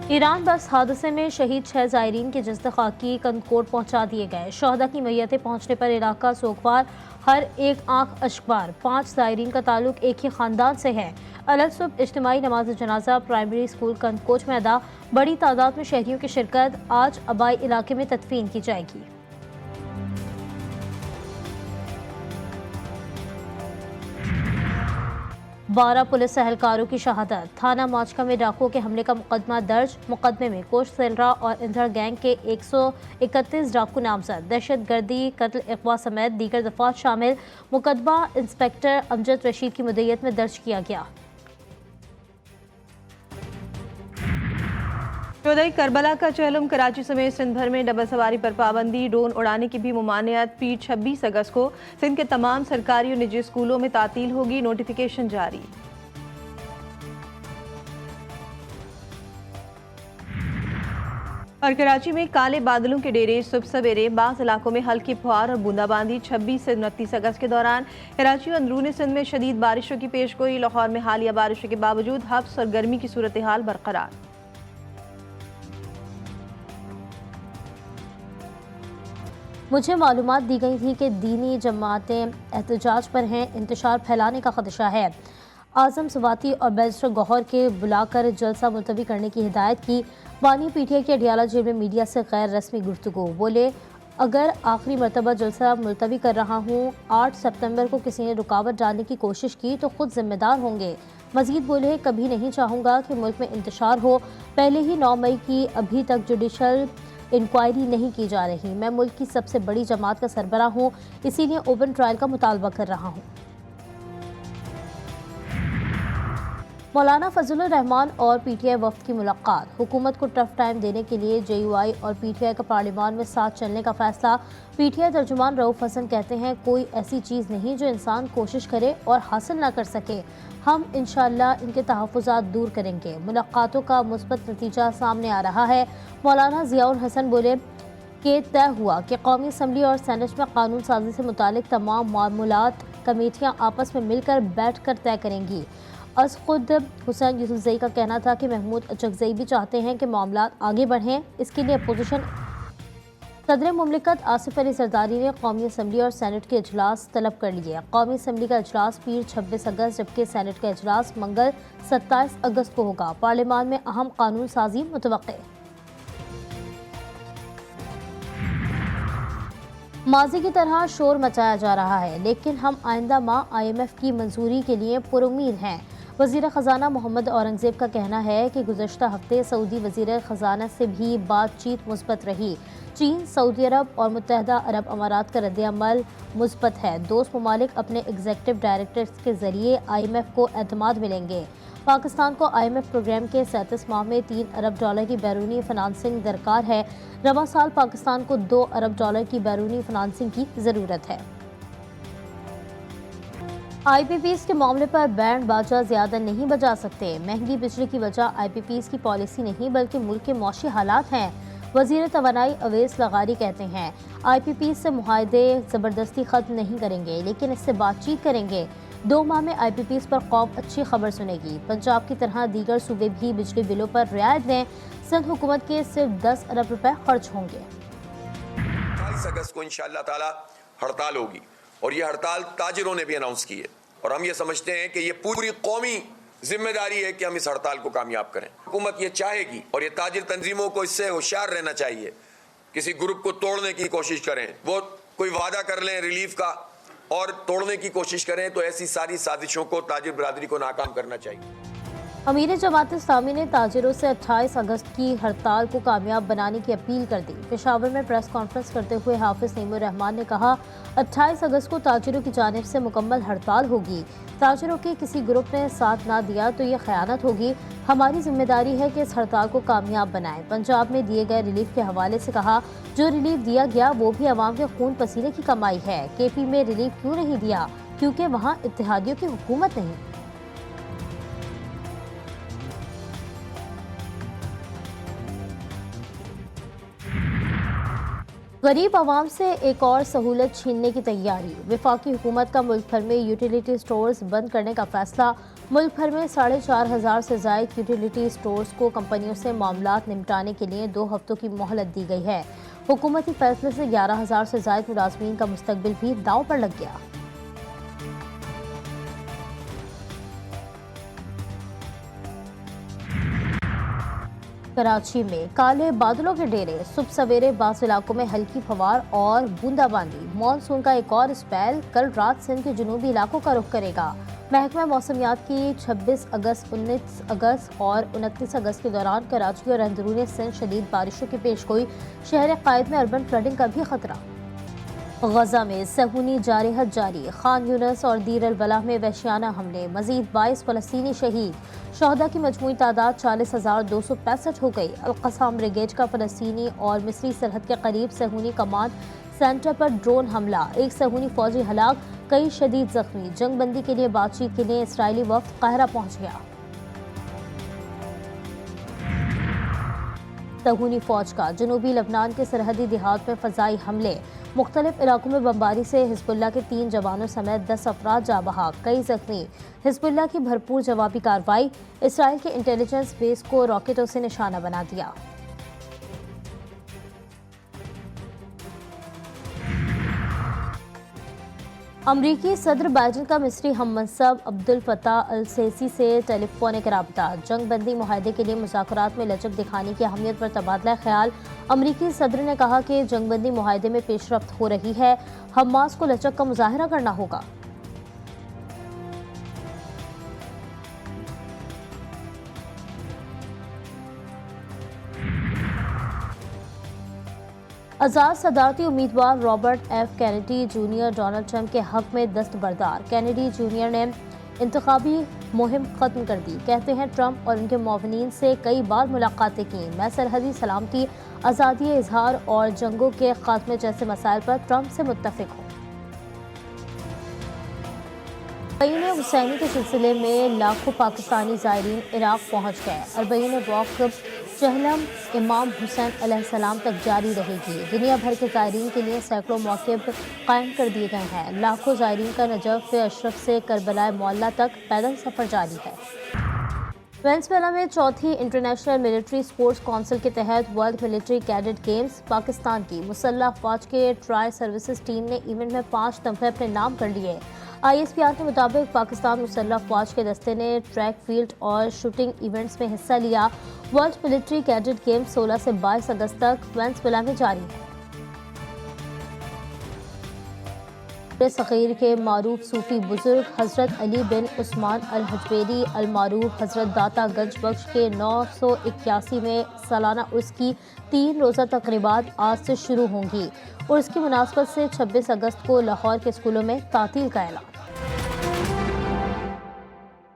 Iran बस हादसे में शहीद 6 ज़ायरीन के जस्द खाकी कंदकोट पहुंचा दिए गए। शहदा की मैयतें पहुंचने पर इलाका सोगवार, हर एक आंख अश्कबार। 5 ज़ायरीन का ताल्लुक एक ही खानदान से है। अलग सुबह इज्तिमाई नमाज जनाजा प्राइमरी स्कूल कंदकोट में अदा। बड़ी तादाद में शहरियों की शिरकत। आज अबाई इलाके में तदफीन की जाएगी। 12 पुलिस एहलकारों की शहादत। थाना माचका में डाकुओं के हमले का मुकदमा दर्ज। मुकदमे में कोश सेलरा और इंधर गैंग के 131 डाकू नामजद। दहशत गर्दी, कत्ल, अगवा समेत दीगर दफात शामिल। मुकदमा इंस्पेक्टर अमजद रशीद की मुद्दत में दर्ज किया गया। शोधाई करबला का चहलम। कराची समेत सिंध भर में डबल सवारी पर पाबंदी। ड्रोन उड़ाने की भी मुमानियत। पीर 26 अगस्त को सिंध के तमाम सरकारी और निजी स्कूलों में तातील होगी। नोटिफिकेशन जारी। और कराची में काले बादलों के डेरे। सुबह सवेरे बाज़ इलाकों में हल्की फुहार और बूंदाबांदी। 26 से 29 अगस्त के दौरान कराची और अंदरूनी सिंध में शदीद बारिशों की पेशगोई। लाहौर में हालिया बारिशों के बावजूद हब्स और गर्मी की सूरत हाल बरकरार। मुझे मालूमात दी गई थी कि दीनी जमातें एहतजाज पर हैं। इंतशार फैलाने का खदशा है। आज़म सवाती और बैरिस्टर गौहर के बुलाकर जलसा मुलतवी करने की हिदायत की। बानी पीटीआई के अडियाला जेल में मीडिया से गैर रस्मी गुफ्तगू। बोले, अगर आखिरी मरतबा जलसा मुलतवी कर रहा हूँ, 8 सितंबर को किसी ने रुकावट डालने की कोशिश की तो खुद जिम्मेदार होंगे। मजीद बोले, कभी नहीं चाहूँगा कि मुल्क में इंतशार हो। पहले ही 9 मई की अभी तक जुडिशल इंक्वायरी नहीं की जा रही। मैं मुल्क की सबसे बड़ी जमात का सरबराह हूँ, इसीलिए ओपन ट्रायल का मुतालबा कर रहा हूँ। मौलाना फजलुर रहमान और पीटीआई वफ्द की मुलाकात। हुकूमत को टफ टाइम देने के लिए जेयूआई और पीटीआई का पार्लियामान में साथ चलने का फैसला। पीटीआई तर्जुमान रऊफ हसन कहते हैं, कोई ऐसी चीज़ नहीं जो इंसान कोशिश करे और हासिल ना कर सके। हम इंशाअल्लाह इनके तहफ़्फ़ुज़ात दूर करेंगे। मुलाकातों का मुस्बत नतीजा सामने आ रहा है। मौलाना ज़ियाउल हसन बोले कि तय हुआ कि कौमी असम्बली और सेनेट में कानून साजी से मुतालिक तमाम मामलात कमेटियाँ आपस में मिलकर बैठ कर तय करेंगी। खुद हुसैन यूसुफजई का कहना था कि महमूद अचकजई भी चाहते हैं कि मामलात आगे बढ़ें। इसके लिए अपोजिशन सदर मुमलिकत आसिफ अली जरदारी ने कौमी असम्बली और सेनेट के इजलास तलब कर लिए। कौमी असम्बली का इजलास पीर 26 अगस्त जबकि सेनेट का इजलास मंगल 27 अगस्त को होगा। पार्लियामान में अहम कानून साजी मुतवक्के। माजी की तरह शोर मचाया जा रहा है, लेकिन हम आइंदा माह IMF की मंजूरी के लिए पुरुमीद हैं। वज़ीर ख़जाना मोहम्मद औरंगज़ेब का कहना है कि गुज़श्ता हफ्ते सऊदी वज़ीर ख़जाना से भी बातचीत मुस्बत रही। चीन, सऊदी अरब और मुत्तहदा अरब अमारात का रद्द-ए-अमल मुस्बत है। दोस्त ममालिक अपने एग्जीक्यूटिव डायरेक्टर्स के ज़रिए IMF को एतमाद मिलेंगे। पाकिस्तान को IMF प्रोग्राम के 37 माह में $3 अरब की बैरूनी फ़ाइनेंसिंग दरकार है। रवा साल पाकिस्तान को $2 अरब की बैरूनी फ़ाइनेंसिंग की ज़रूरत है। IPPs के मामले पर बैंड बाजा ज़्यादा नहीं बजा सकते। महंगी बिजली की वजह IPPs की पॉलिसी नहीं बल्कि मुल्क के मौशी हालात हैं। वज़ीर तवानाई अवैस लगारी कहते हैं, IPPs से मुआहदे ज़बरदस्ती ख़त्म नहीं करेंगे, लेकिन इससे बातचीत करेंगे। 2 माह में IPPs पर कौम अच्छी खबर सुनेगी। पंजाब की तरह दीगर सूबे भी बिजली बिलों पर रियायत दें। सिंध हुकूमत के सिर्फ 10 अरब रुपए खर्च होंगे। 28 अगस्त को इंशाअल्लाह ताला हड़ताल होगी और ये हड़ताल ताजिरों ने भी अनाउंस की है और हम ये समझते हैं कि ये पूरी कौमी जिम्मेदारी है कि हम इस हड़ताल को कामयाब करें। हुकूमत ये चाहेगी और ये ताजिर तंजीमों को इससे होशियार रहना चाहिए। किसी ग्रुप को तोड़ने की कोशिश करें, वो कोई वादा कर लें रिलीफ का और तोड़ने की कोशिश करें, तो ऐसी सारी साजिशों को ताजिर बरादरी को नाकाम करना चाहिए। अमीर जमात इस्लामी ने ताजिरों से 28 अगस्त की हड़ताल को कामयाब बनाने की अपील कर दी। पेशावर में प्रेस कॉन्फ्रेंस करते हुए हाफिज नईमुर रहमान ने कहा, 28 अगस्त को ताजिरों की जानिब से मुकम्मल हड़ताल होगी। ताजिरों के किसी ग्रुप ने साथ ना दिया तो ये खयानत होगी। हमारी जिम्मेदारी है कि इस हड़ताल को कामयाब बनाएं। पंजाब में दिए गए रिलीफ के हवाले से कहा, जो रिलीफ दिया गया वो भी अवाम के खून पसीने की कमाई है। KP में रिलीफ क्यों नहीं दिया? क्योंकि वहाँ इत्तेहादियों की हुकूमत नहीं। गरीब आवाम से एक और सहूलत छीनने की तैयारी। वफाकी हुकूमत का मुल्क भर में यूटिलिटी स्टोर्स बंद करने का फैसला। मुल्क भर में 4,500 से ज़ायद यूटिलिटी स्टोर्स को कंपनियों से मामलात निपटाने के लिए 2 हफ्तों की मोहलत दी गई है। हुकूमती फैसले से 11,000 से ज़ायद मुलाजमीन का मुस्तकबिल भी दांव पर लग गया। कराची में काले बादलों के डेरे। सुबह सवेरे बास इलाकों में हल्की फवार और बूंदाबांदी। मॉनसून का एक और स्पेल कल रात सिंध के जनूबी इलाकों का रुख करेगा। महकमा मौसमियात की 26 अगस्त, 19 अगस्त और 29 अगस्त के दौरान कराची और अंदरूनी सिंध शदीद बारिशों की पेशगोई। शहर कायद में अर्बन फ्लडिंग का भी खतरा। गजा में सहूनी जारहत जारी। खान यूनस और दीर अल बलाह में वहशियाना हमले। मजीद 22 फलस्तीनी शहीद। शहदा की मजमूई तादाद 40,265 हो गई। अल-क़स्साम ब्रिगेड का फलस्तीनी और मिस्री सरहद के करीब सहूनी कमांड सेंटर पर ड्रोन हमला। एक सहूनी फौजी हलाक, कई शदीद जख्मी। जंग बंदी के लिए बातचीत के लिए इसराइली वफ्द काहिरा पहुंच गया। सहूनी फौज का जनूबी लबनान के सरहदी देहात में फ़ज़ाई हमले। मुख्तलिफ इलाकों में बमबारी से हिज़्बुल्लाह के 3 जवानों समेत 10 अफराद जा बहाक, कई जख्मी। हिज़्बुल्लाह की भरपूर जवाबी कार्रवाई। इसराइल के इंटेलिजेंस बेस को रॉकेटों से निशाना बना दिया। अमरीकी सदर बाइडन का मिस्री हममनसब अब्दुल फताह अल सीसी से टेलीफोनिक राब्ता। जंग बंदी मुआहदे के लिए मुज़ाकरात में लचक दिखाने की अहमियत पर तबादला ख्याल। अमरीकी सदर ने कहा कि जंग बंदी मुआहदे में पेशरफ्त हो रही है। हमास को लचक का मुजाहरा करना होगा। आज़ाद सदारती उम्मीदवार Robert F Kennedy junior Donald Trump के हक में दस्तबरदार। कैनेडी जूनियर ने इंतखाबी मुहिम खत्म कर दी। कहते हैं ट्रंप और उनके मुआवनीन से कई बार मुलाकातें की। मैं सरहदी सलामती, आज़ादी इजहार और जंगों के खात्मे जैसे मसाइल पर ट्रंप से मुत्तफिक हूँ। अरबईन हुसैनी के सिलसिले में लाखों पाकिस्तानी ज़ायरीन इराक़ पहुँच गए। अरबईन वक़्फ़ चहलम इमाम हुसैन अलैहिस्सलाम तक जारी रहेगी। दुनिया भर के ज़ायरीन के लिए सैकड़ों मौक़िफ़ कायम कर दिए गए हैं। लाखों ज़ायरीन का नजफ़ अशरफ से करबला मौला तक पैदल सफ़र जारी है। वेनेज़ुएला में 4थी इंटरनेशनल मिलिट्री स्पोर्ट्स काउंसिल के तहत world military cadet games. Pakistan की मुसल्लह फ़ौज के ट्राई सर्विसेज टीम ने इवेंट में 5 तमग़े अपने नाम कर लिए। ISPR के मुताबिक पाकिस्तान मुसल्लह फ़ौज के दस्ते ने ट्रैक, फील्ड और शूटिंग इवेंट्स में हिस्सा लिया। वर्ल्ड मिलिट्री कैडेट गेम्स 16 से 22 अगस्त तक वेनेज़ुएला में जारी है। सग़ीर के मारूफ सूफी बुजुर्ग हज़रत अली बिन उस्मान अल हजवेरी अल मारूफ हज़रत दाता गंज बख्श के 981 में सालाना उर्स की 3 रोज़ा तक़रीबात आज से शुरू होंगी। उर्स की मुनासबत से 26 अगस्त को लाहौर के स्कूलों में तातील का ऐलान।